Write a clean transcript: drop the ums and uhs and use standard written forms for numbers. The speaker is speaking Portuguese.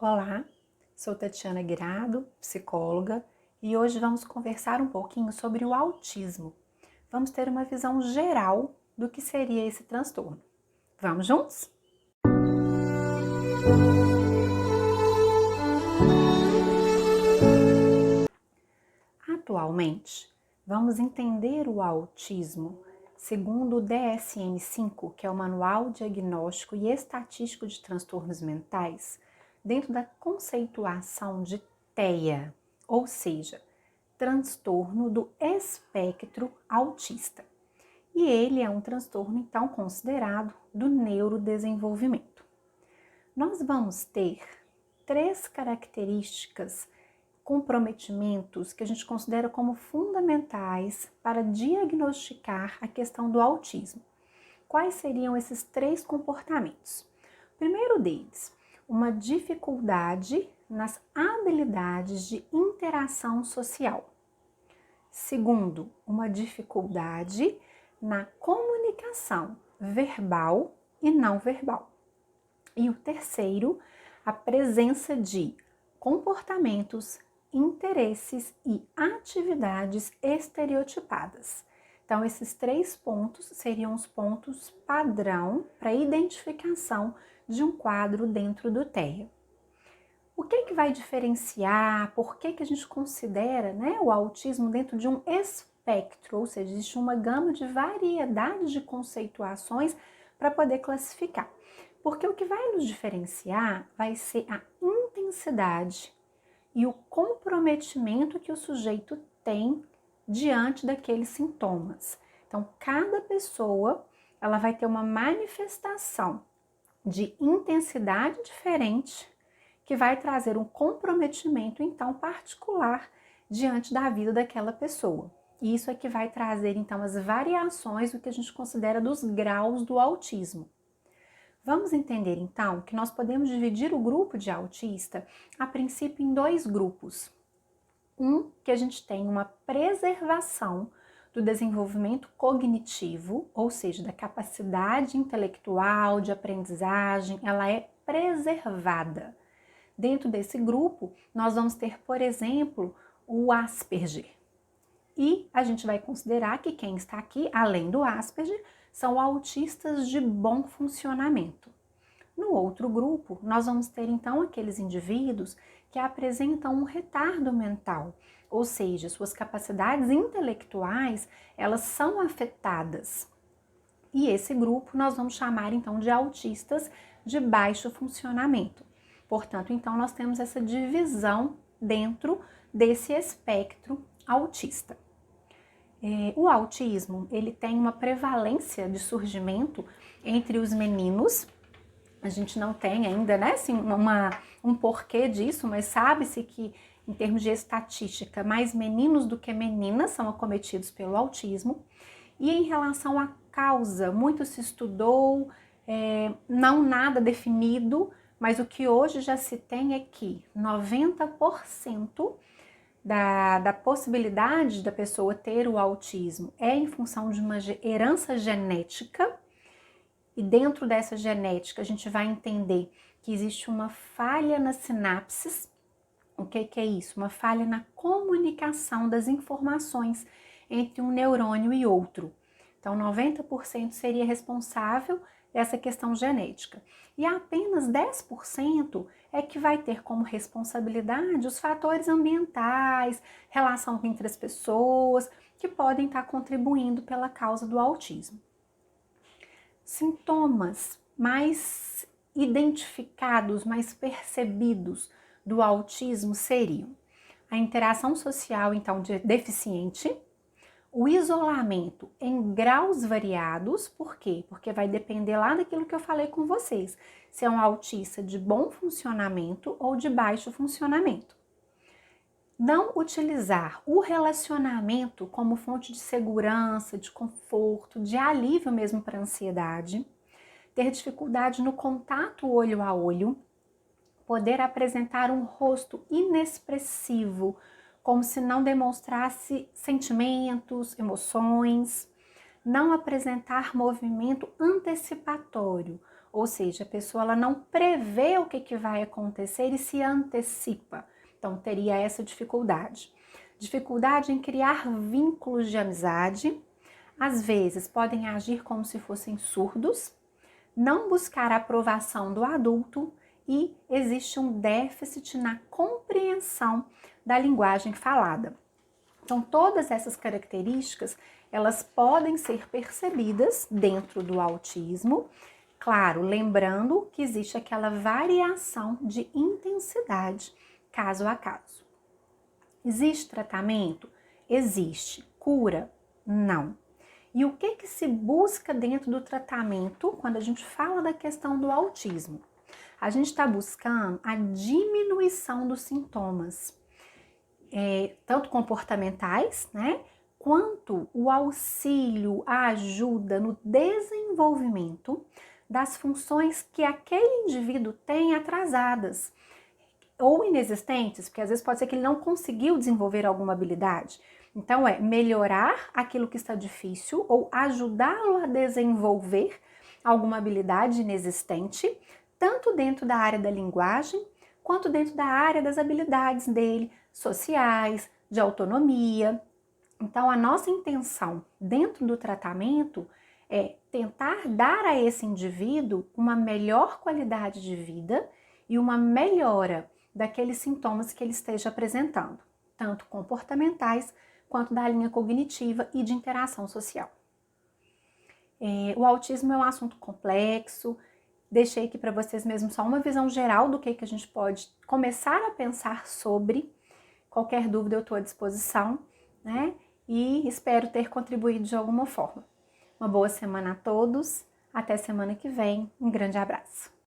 Olá, sou Tatiana Guirado, psicóloga, e hoje vamos conversar um pouquinho sobre o autismo. Vamos ter uma visão geral do que seria esse transtorno. Vamos juntos? Atualmente, vamos entender o autismo segundo o DSM-5, que é o Manual Diagnóstico e Estatístico de Transtornos Mentais, dentro da conceituação de TEA, ou seja, transtorno do espectro autista. E ele é um transtorno, então, considerado do neurodesenvolvimento. Nós vamos ter 3 características, comprometimentos que a gente considera como fundamentais para diagnosticar a questão do autismo. Quais seriam esses 3 comportamentos? O primeiro deles, uma dificuldade nas habilidades de interação social. Segundo, uma dificuldade na comunicação verbal e não verbal. E o terceiro, a presença de comportamentos, interesses e atividades estereotipadas. Então, esses 3 pontos seriam os pontos padrão para a identificação de um quadro dentro do TEA. O que vai diferenciar, por que a gente considera, o autismo dentro de um espectro, ou seja, existe uma gama de variedades de conceituações para poder classificar. Porque o que vai nos diferenciar vai ser a intensidade e o comprometimento que o sujeito tem diante daqueles sintomas. Então, cada pessoa ela vai ter uma manifestação de intensidade diferente que vai trazer um comprometimento, então, particular diante da vida daquela pessoa. E isso é que vai trazer, então, as variações do que a gente considera dos graus do autismo. Vamos entender, então, que nós podemos dividir o grupo de autista, a princípio, em 2 grupos. Um, que a gente tem uma preservação do desenvolvimento cognitivo, ou seja, da capacidade intelectual, de aprendizagem, ela é preservada. Dentro desse grupo, nós vamos ter, por exemplo, o Asperger. E a gente vai considerar que quem está aqui, além do Asperger, são autistas de bom funcionamento. No outro grupo, nós vamos ter então aqueles indivíduos que apresentam um retardo mental, ou seja, suas capacidades intelectuais, elas são afetadas. E esse grupo nós vamos chamar então de autistas de baixo funcionamento. Portanto, então nós temos essa divisão dentro desse espectro autista. O autismo, ele tem uma prevalência de surgimento entre os meninos. A gente não tem ainda, assim, um porquê disso, mas sabe-se que, em termos de estatística, mais meninos do que meninas são acometidos pelo autismo. E em relação à causa, muito se estudou, não nada definido, mas o que hoje já se tem é que 90% da possibilidade da pessoa ter o autismo é em função de uma herança genética, e dentro dessa genética a gente vai entender que existe uma falha nas sinapses. O que é isso? Uma falha na comunicação das informações entre um neurônio e outro. Então, 90% seria responsável dessa questão genética. E apenas 10% é que vai ter como responsabilidade os fatores ambientais, relação entre as pessoas, que podem estar contribuindo pela causa do autismo. Sintomas mais identificados, mais percebidos do autismo seriam a interação social, então, deficiente, o isolamento em graus variados. Por quê? Porque vai depender lá daquilo que eu falei com vocês, se é um autista de bom funcionamento ou de baixo funcionamento. Não utilizar o relacionamento como fonte de segurança, de conforto, de alívio mesmo para a ansiedade, ter dificuldade no contato olho a olho, poder apresentar um rosto inexpressivo, como se não demonstrasse sentimentos, emoções, não apresentar movimento antecipatório, Ou seja, a pessoa ela não prevê o que vai acontecer e se antecipa. Então, teria essa dificuldade. Dificuldade em criar vínculos de amizade. Às vezes, podem agir como se fossem surdos, não buscar a aprovação do adulto e existe um déficit na compreensão da linguagem falada. Então, todas essas características, elas podem ser percebidas dentro do autismo, claro, lembrando que existe aquela variação de intensidade, caso a caso. Existe tratamento? Existe. Cura? Não. E o que se busca dentro do tratamento quando a gente fala da questão do autismo? A gente está buscando a diminuição dos sintomas, tanto comportamentais, né? Quanto o auxílio, a ajuda no desenvolvimento das funções que aquele indivíduo tem atrasadas ou inexistentes, porque às vezes pode ser que ele não conseguiu desenvolver alguma habilidade. Então, melhorar aquilo que está difícil ou ajudá-lo a desenvolver alguma habilidade inexistente, tanto dentro da área da linguagem, quanto dentro da área das habilidades dele, sociais, de autonomia. Então, a nossa intenção dentro do tratamento é tentar dar a esse indivíduo uma melhor qualidade de vida e uma melhora daqueles sintomas que ele esteja apresentando, tanto comportamentais quanto da linha cognitiva e de interação social. O autismo é um assunto complexo, deixei aqui para vocês mesmo só uma visão geral do que a gente pode começar a pensar sobre. Qualquer dúvida eu estou à disposição, né? E espero ter contribuído de alguma forma. Uma boa semana a todos, até semana que vem, um grande abraço.